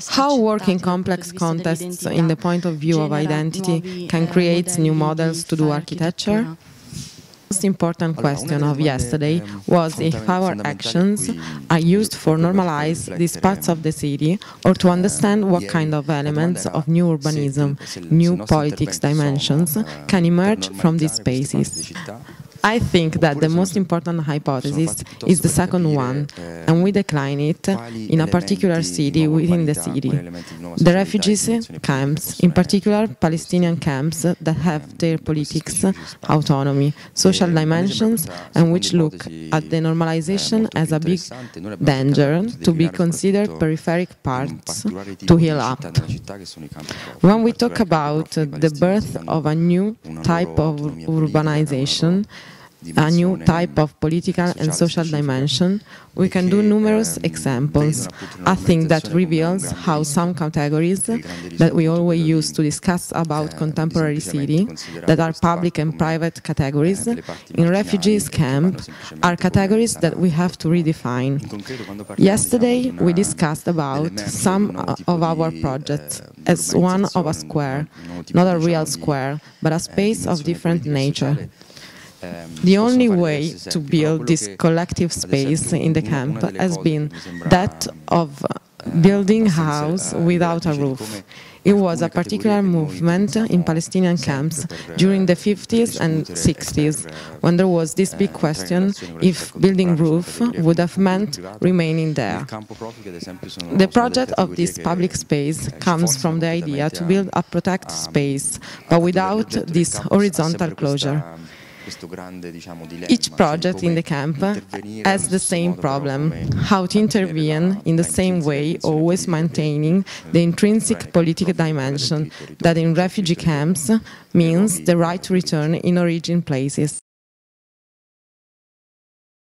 How work in complex contexts in the point of view of identity can create new models to do architecture? The most important question of yesterday was if our actions are used for normalize these parts of the city or to understand what kind of elements of new urbanism, new politics dimensions can emerge from these spaces. I think that the most important hypothesis is the second one, and we decline it in a particular city within the city. The refugees camps, in particular Palestinian camps that have their politics, autonomy, social dimensions, and which look at the normalization as a big danger to be considered peripheral parts to heal up. When we talk about the birth of a new type of urbanization, a new type of political and social dimension, we can do numerous examples. I think that reveals how some categories that we always use to discuss about contemporary city, that are public and private categories, in refugees camp, are categories that we have to redefine. Yesterday we discussed about some of our projects as one of a square, not a real square, but a space of different nature. The only way to build this collective space in the camp has been that of building a house without a roof. It was a particular movement in Palestinian camps during the 50s and 60s, when there was this big question if building roof would have meant remaining there. The project of this public space comes from the idea to build a protected space, but without this horizontal closure. Each project in the camp has the same problem, how to intervene in the same way, always maintaining the intrinsic political dimension that in refugee camps means the right to return in origin places.